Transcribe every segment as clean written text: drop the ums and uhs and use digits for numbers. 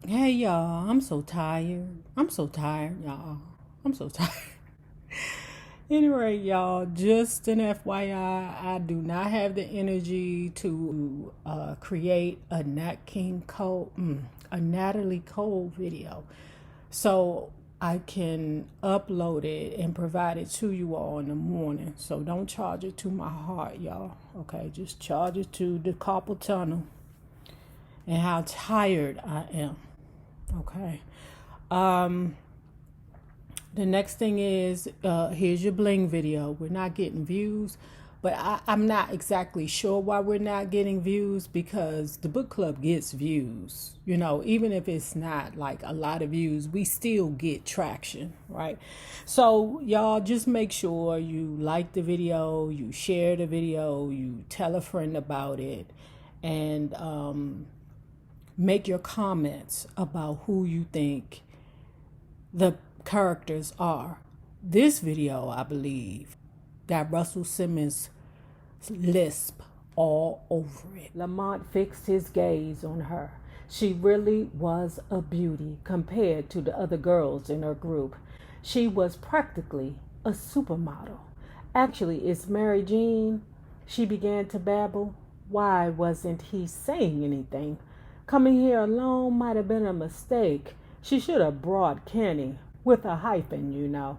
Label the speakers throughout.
Speaker 1: Hey y'all, I'm so tired. I'm so tired, y'all. I'm so tired. Anyway, y'all, just an FYI, I do not have the energy to create a a Natalie Cole video. So I can upload it and provide it to you all in the morning. So don't charge it to my heart, y'all. Okay, just charge it to the carpal tunnel and how tired I am. Okay. The next thing is here's your bling video. We're not getting views, but I'm not exactly sure why we're not getting views because the book club gets views. You know, even if it's not like a lot of views, we still get traction, right? So y'all just make sure you like the video, you share the video, you tell a friend about it, and make your comments about who you think the characters are. This video, I believe, got Russell Simmons' lisp all over it. Lamont fixed his gaze on her. She really was a beauty compared to the other girls in her group. She was practically a supermodel. Actually, it's Mary Jean. She began to babble. Why wasn't he saying anything? Coming here alone might have been a mistake. She should have brought Kenny, with a hyphen, you know.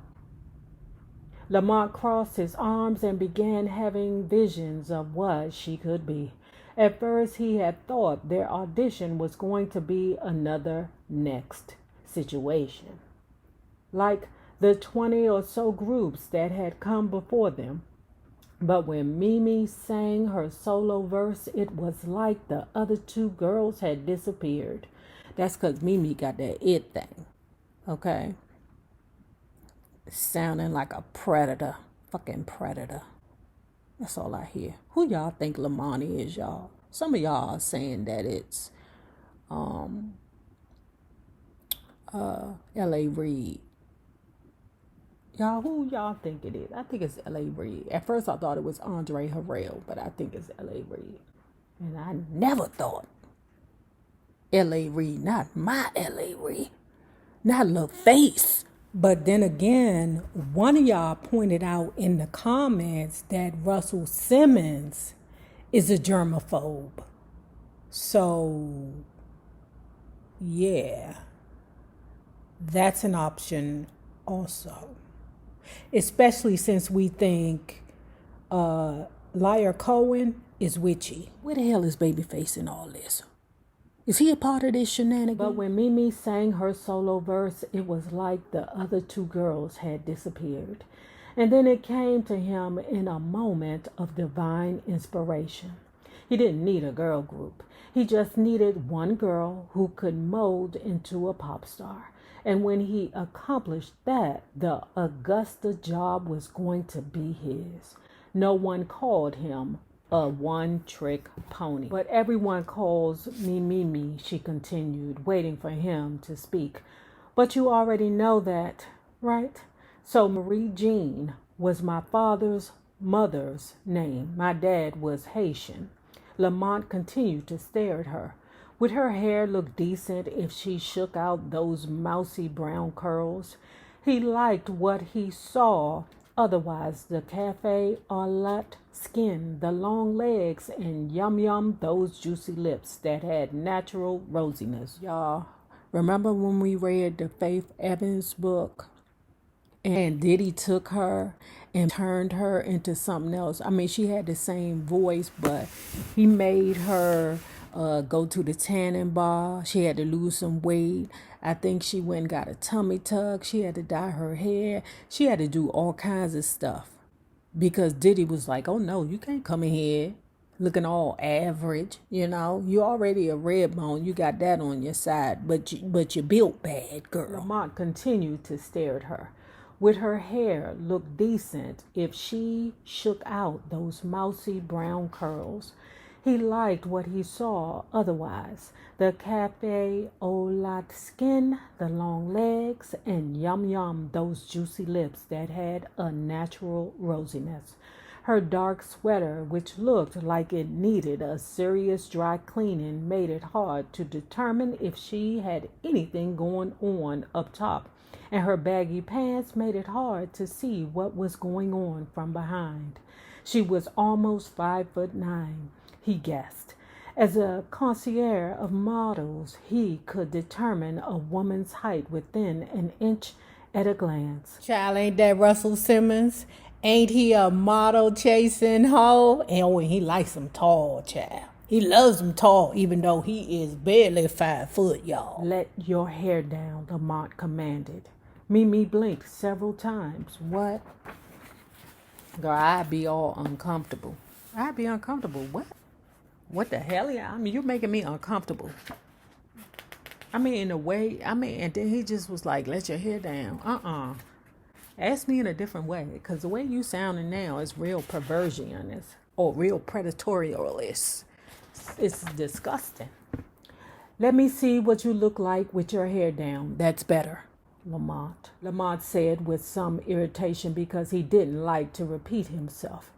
Speaker 1: Lamont crossed his arms and began having visions of what she could be. At first, he had thought their audition was going to be another next situation, like the 20 or so groups that had come before them. But when Mimi sang her solo verse, it was like the other two girls had disappeared. That's because Mimi got that it thing, okay? Sounding like a predator, fucking predator. That's all I hear. Who y'all think Lamont is, y'all? Some of y'all are saying that it's L.A. Reid. Y'all, who y'all think it is? I think it's L.A. Reid. At first I thought it was Andre Harrell, but I think it's L.A. Reid. And I never thought L.A. Reid, not my L.A. Reid, not LaFace. But then again, one of y'all pointed out in the comments that Russell Simmons is a germaphobe. So, yeah, that's an option also. Especially since we think Liar Cohen is witchy. Where the hell is Babyface in all this? Is he a part of this shenanigan? But when Mimi sang her solo verse, it was like the other two girls had disappeared. And then it came to him in a moment of divine inspiration. He didn't need a girl group. He just needed one girl who could mold into a pop star. And when he accomplished that, the Augusta job was going to be his. No one called him a one-trick pony. But everyone calls me Mimi, she continued, waiting for him to speak. But you already know that, right? So Marie Jean was my father's mother's name. My dad was Haitian. Lamont continued to stare at her. Would her hair look decent if she shook out those mousy brown curls? He liked what he saw. Otherwise, the cafe au lait skin, the long legs, and yum those juicy lips that had natural rosiness. Y'all, remember when we read the Faith Evans book and Diddy took her and turned her into something else? I mean, she had the same voice, but he made her go to the tanning bar. She had to lose some weight. I think she went and got a tummy tuck. She had to dye her hair. She had to do all kinds of stuff because Diddy was like, oh no, you can't come in here looking all average. You know, you already a red bone. You got that on your side, but you built bad, girl. Lamont continued to stare at her. Would her hair look decent if she shook out those mousy brown curls? He liked what he saw otherwise. The cafe au lait skin, the long legs, and yum those juicy lips that had a natural rosiness. Her dark sweater, which looked like it needed a serious dry cleaning, made it hard to determine if she had anything going on up top, and her baggy pants made it hard to see what was going on from behind. She was almost 5'9", he guessed. As a connoisseur of models, he could determine a woman's height within an inch at a glance.
Speaker 2: Child, ain't that Russell Simmons? Ain't he a model chasing hoe? And he likes them tall, child. He loves them tall, even though he is barely 5 foot, y'all.
Speaker 1: Let your hair down, Lamont commanded. Mimi blinked several times. What? Girl, I'd be all uncomfortable. I'd be uncomfortable. What? What the hell? You're making me uncomfortable. In a way, and then he just was like, let your hair down. Ask me in a different way, because the way you sounding now is real perversionist or real predatorialist. It's disgusting. Let me see what you look like with your hair down. That's better, Lamont said with some irritation because he didn't like to repeat himself.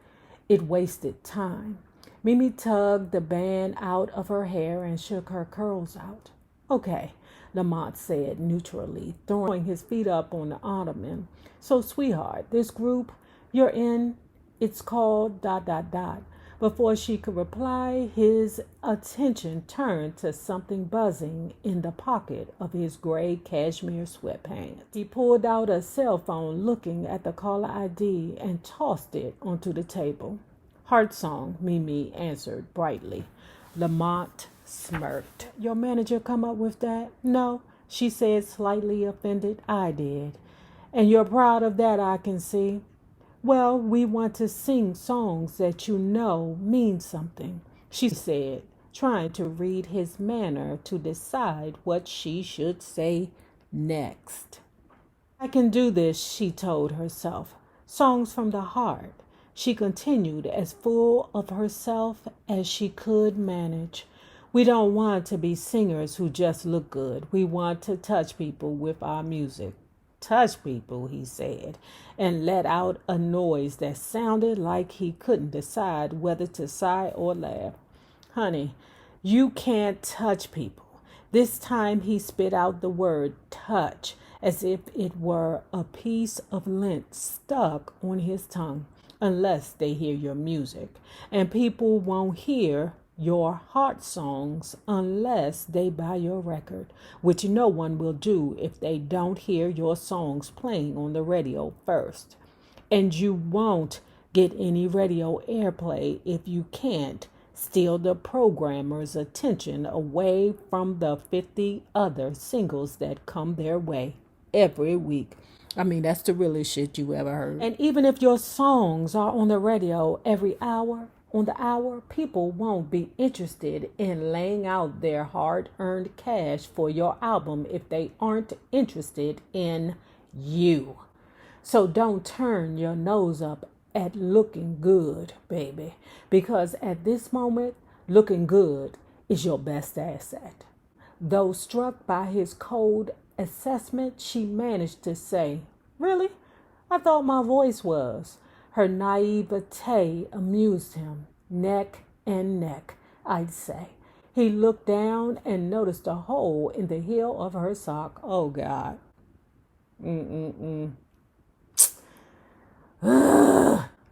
Speaker 1: It wasted time. Mimi tugged the band out of her hair and shook her curls out. Okay, Lamont said neutrally, throwing his feet up on the ottoman. So, sweetheart, this group you're in, it's called ... Before she could reply, his attention turned to something buzzing in the pocket of his gray cashmere sweatpants. He pulled out a cell phone, looking at the caller ID, and tossed it onto the table. Heart song, Mimi answered brightly. Lamont smirked. Your manager come up with that? No, she said, slightly offended. I did. And you're proud of that, I can see. Well, we want to sing songs that you know mean something, she said, trying to read his manner to decide what she should say next. I can do this, she told herself. Songs from the heart. She continued, as full of herself as she could manage. We don't want to be singers who just look good. We want to touch people with our music. Touch people, he said, and let out a noise that sounded like he couldn't decide whether to sigh or laugh. Honey, you can't touch people. This time he spit out the word touch as if it were a piece of lint stuck on his tongue. Unless they hear your music. And people won't hear your heart songs unless they buy your record, which no one will do if they don't hear your songs playing on the radio first. And you won't get any radio airplay if you can't steal the programmer's attention away from the 50 other singles that come their way every week. That's the realest shit you ever heard. And even if your songs are on the radio every hour, on the hour, people won't be interested in laying out their hard-earned cash for your album if they aren't interested in you. So don't turn your nose up at looking good, baby, because at this moment, looking good is your best asset. Though struck by his cold assessment, she managed to say, Really? I thought my voice was. Her naivete amused him. Neck and neck, I'd say. He looked down and noticed a hole in the heel of her sock. Oh, God.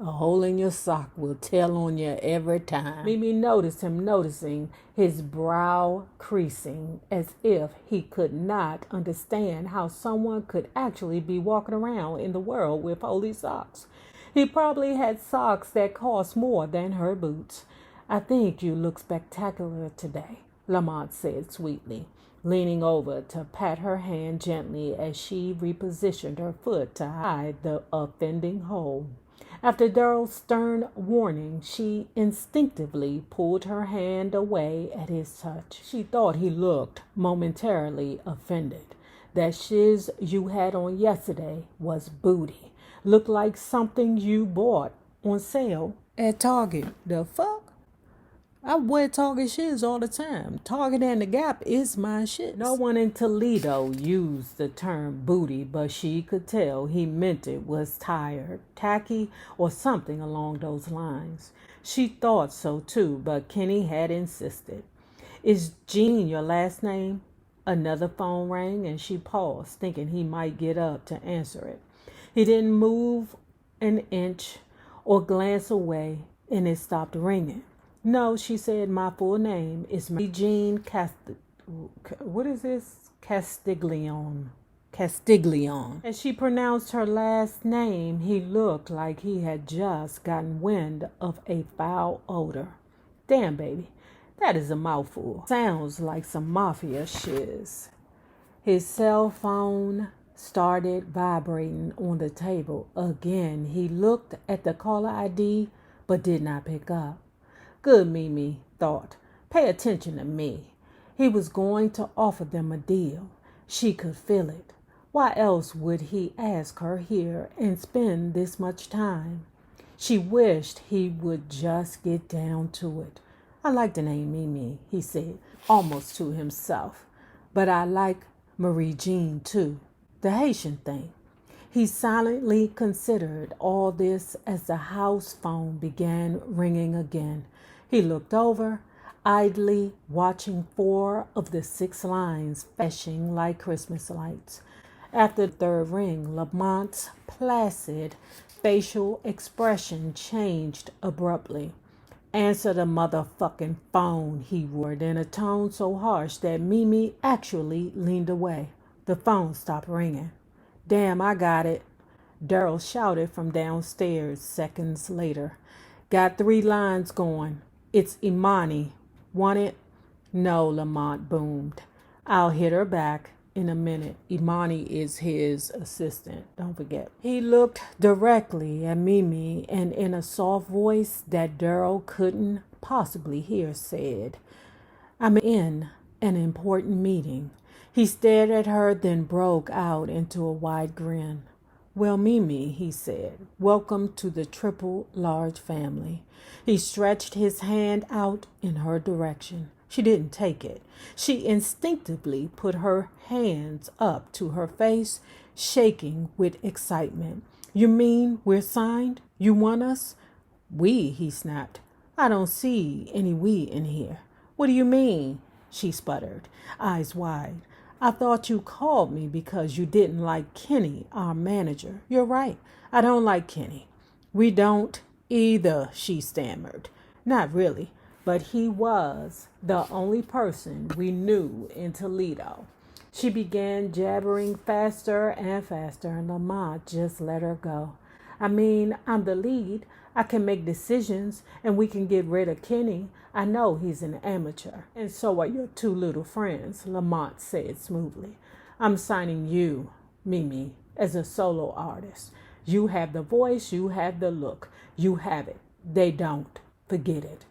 Speaker 1: A hole in your sock will tell on you every time. Mimi noticed him noticing his brow creasing, as if he could not understand how someone could actually be walking around in the world with holy socks. He probably had socks that cost more than her boots. I think you look spectacular today, Lamont said sweetly, leaning over to pat her hand gently as she repositioned her foot to hide the offending hole. After Daryl's stern warning, she instinctively pulled her hand away at his touch. She thought he looked momentarily offended. That shiz you had on yesterday was booty. Looked like something you bought on sale at Target. The fuck?
Speaker 2: I wear Target shits all the time. Target and the Gap is my shit.
Speaker 1: No one in Toledo used the term booty, but she could tell he meant it was tired, tacky, or something along those lines. She thought so too, but Kenny had insisted. Is Jean your last name? Another phone rang and she paused, thinking he might get up to answer it. He didn't move an inch or glance away, and it stopped ringing. No, she said, my full name is Jean Castiglione. As she pronounced her last name, he looked like he had just gotten wind of a foul odor. Damn, baby, that is a mouthful. Sounds like some mafia shiz. His cell phone started vibrating on the table again. He looked at the caller ID but did not pick up. Good Mimi thought. Pay attention to me. He was going to offer them a deal. She could feel it. Why else would he ask her here and spend this much time? She wished he would just get down to it. I like the name Mimi, he said, almost to himself. But I like Marie Jean too. The Haitian thing. He silently considered all this as the house phone began ringing again. He looked over, idly watching 4 of the 6 lines flashing like Christmas lights. After the third ring, Lamont's placid facial expression changed abruptly. Answer the motherfucking phone, he roared in a tone so harsh that Mimi actually leaned away. The phone stopped ringing. Damn, I got it, Daryl shouted from downstairs seconds later. Got 3 lines going. It's Imani. Want it? No, Lamont boomed. I'll hit her back in a minute. Imani is his assistant, don't forget. He looked directly at Mimi and in a soft voice that Daryl couldn't possibly hear said, I'm in an important meeting. He stared at her, then broke out into a wide grin. Well, Mimi, he said, welcome to the triple large family. He stretched his hand out in her direction. She didn't take it. She instinctively put her hands up to her face, shaking with excitement. You mean we're signed? You want us? We, he snapped. I don't see any we in here. What do you mean? She sputtered, eyes wide. I thought you called me because you didn't like Kenny, our manager. You're right. I don't like Kenny. We don't either, she stammered. Not really, but he was the only person we knew in Toledo. She began jabbering faster and faster, and Lamont just let her go. I mean, I'm the lead. I can make decisions, and we can get rid of Kenny. I know he's an amateur, and so are your 2 little friends, Lamont said smoothly. I'm signing you, Mimi, as a solo artist. You have the voice, you have the look, you have it. They don't. Forget it.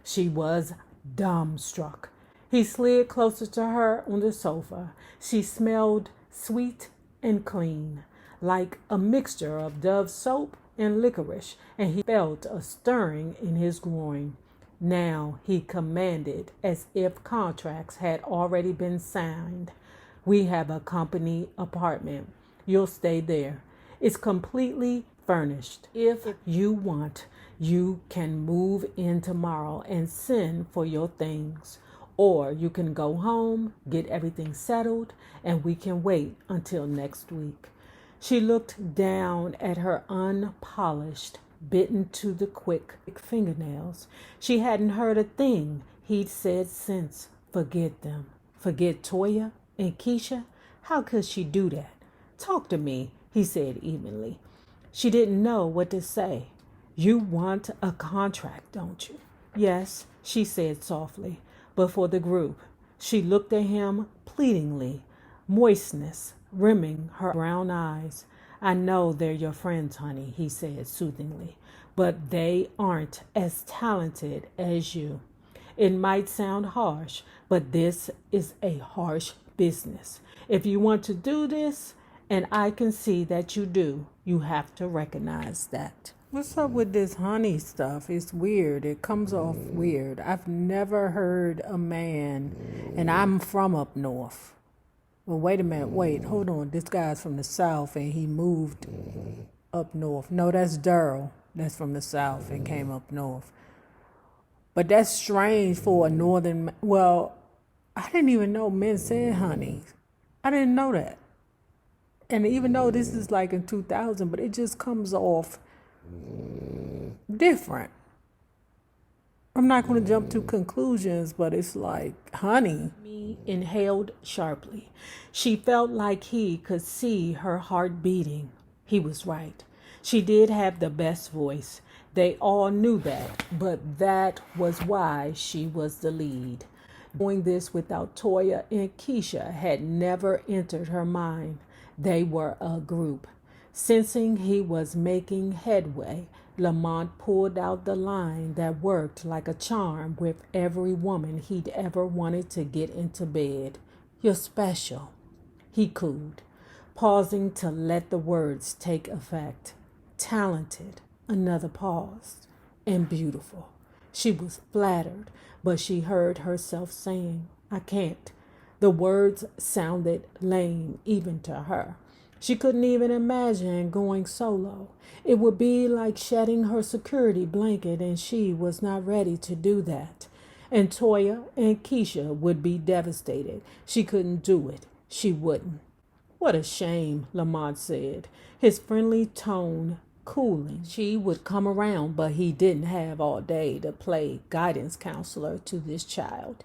Speaker 1: She was dumbstruck. He slid closer to her on the sofa. She smelled sweet and clean, like a mixture of Dove soap and licorice, and he felt a stirring in his groin. Now he commanded, as if contracts had already been signed. We have a company apartment. You'll stay there. It's completely furnished. If you want, you can move in tomorrow and send for your things. Or you can go home, get everything settled, and we can wait until next week. She looked down at her unpolished, bitten to the quick fingernails. She hadn't heard a thing he'd said since. Forget them. Forget Toya and Keisha? How could she do that? Talk to me, he said evenly. She didn't know what to say. You want a contract, don't you? Yes, she said softly, but for the group. She looked at him pleadingly, moistness rimming her brown eyes. I know they're your friends, honey, he said soothingly, but they aren't as talented as you. It might sound harsh, but this is a harsh business. If you want to do this, and I can see that you do, you have to recognize that.
Speaker 2: What's up with this honey stuff? It's weird. It comes off weird. I've never heard a man, and I'm from up north. Well, wait a minute. Wait, hold on. This guy's from the South and he moved up north. No, that's Daryl. That's from the South and came up north. But that's strange for a northern. Well, I didn't even know men said honey. I didn't know that. And even though this is like in 2000, but it just comes off different. I'm not going to jump to conclusions, but it's like honey.
Speaker 1: Me inhaled sharply. She felt like he could see her heart beating. He was right. She did have the best voice. They all knew that, but that was why she was the lead. Doing this without Toya and Keisha had never entered her mind. They were a group. Sensing he was making headway, Lamont pulled out the line that worked like a charm with every woman he'd ever wanted to get into bed. "You're special," he cooed, pausing to let the words take effect. "Talented," another pause, "and beautiful." She was flattered, but she heard herself saying, "I can't." The words sounded lame even to her. She couldn't even imagine going solo. It would be like shedding her security blanket, and she was not ready to do that. And Toya and Keisha would be devastated. She couldn't do it. She wouldn't. "What a shame," Lamont said, his friendly tone cooling. She would come around, but he didn't have all day to play guidance counselor to this child.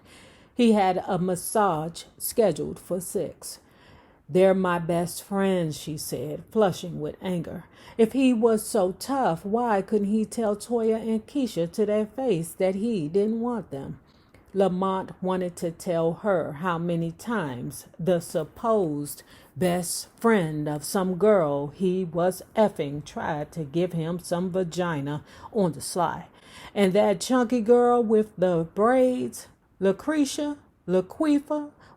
Speaker 1: He had a massage scheduled for 6. "They're my best friends," she said, flushing with anger. If he was so tough, why couldn't he tell Toya and Keisha to their face that he didn't want them? Lamont wanted to tell her how many times the supposed best friend of some girl he was effing tried to give him some vagina on the sly. And that chunky girl with the braids, Laquifa,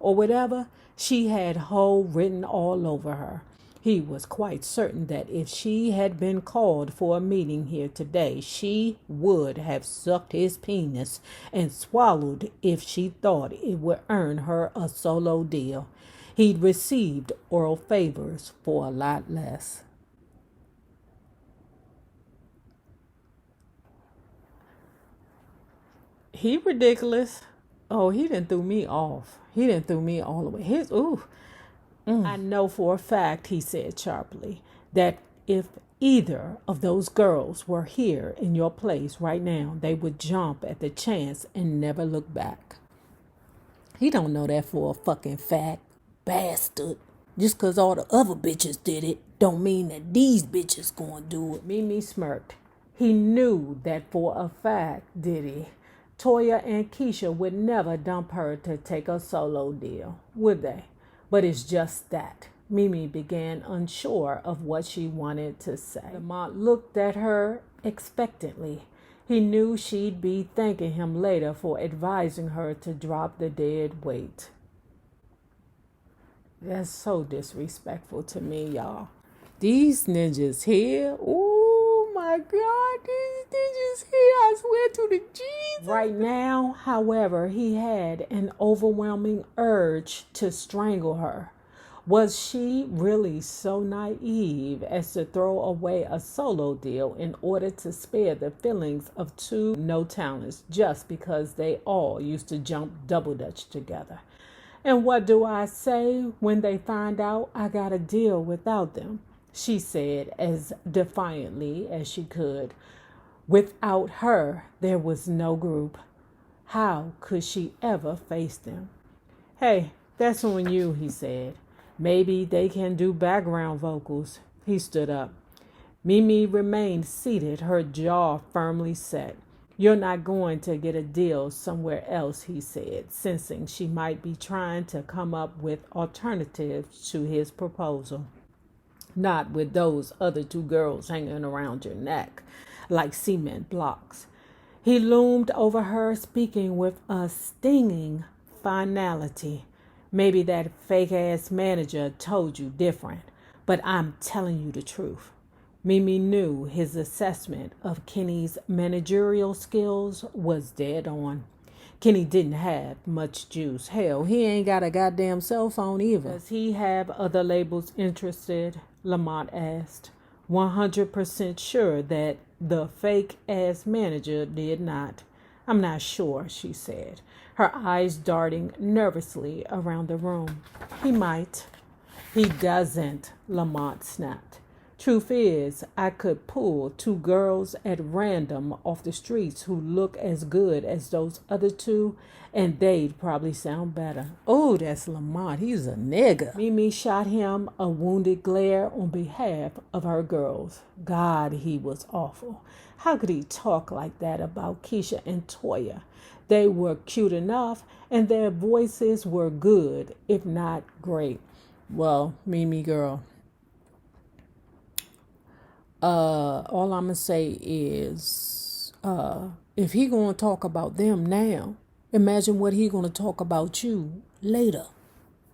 Speaker 1: or whatever, she had hoe written all over her. He was quite certain that if she had been called for a meeting here today, she would have sucked his penis and swallowed if she thought it would earn her a solo deal. He'd received oral favors for a lot less. He ridiculous. Oh, he done threw me off. He done threw me all the way. I know for a fact, he said sharply, that if either of those girls were here in your place right now, they would jump at the chance and never look back. He don't know that for a fucking fact, bastard. Just 'cause all the other bitches did it, don't mean that these bitches gonna do it. Mimi smirked. He knew that for a fact, did he? Toya and Keisha would never dump her to take a solo deal, would they? But it's just that. Mimi began unsure of what she wanted to say. Lamont looked at her expectantly. He knew she'd be thanking him later for advising her to drop the dead weight. That's so disrespectful to me, y'all. These ninjas here, oh my God, these ninjas here, I swear to the Jesus. Right now, however, he had an overwhelming urge to strangle her. Was she really so naive as to throw away a solo deal in order to spare the feelings of two no-talents just because they all used to jump double dutch together? And what do I say when they find out I got a deal without them? She said as defiantly as she could. Without her, there was no group. How could she ever face them? "Hey, that's on you," he said. "Maybe they can do background vocals." He stood up. Mimi remained seated, her jaw firmly set. "You're not going to get a deal somewhere else," he said, sensing she might be trying to come up with alternatives to his proposal. "Not with those other 2 girls hanging around your neck like cement blocks." He loomed over her, speaking with a stinging finality. "Maybe that fake-ass manager told you different, but I'm telling you the truth. Mimi knew his assessment of Kenny's managerial skills was dead on. Kenny didn't have much juice. Hell, he ain't got a goddamn cell phone either. Does he have other labels interested? Lamont asked, 100% sure that the fake-ass manager did not. I'm not sure, she said, her eyes darting nervously around the room. He might. He doesn't, Lamont snapped. Truth is, I could pull 2 girls at random off the streets who look as good as those other 2, and they'd probably sound better.
Speaker 2: Oh, that's Lamont. He's a nigga.
Speaker 1: Mimi shot him a wounded glare on behalf of her girls. God, he was awful. How could he talk like that about Keisha and Toya? They were cute enough, and their voices were good, if not great.
Speaker 2: Well, Mimi girl, all I'm gonna say is, if he gonna talk about them now, imagine what he gonna talk about you later.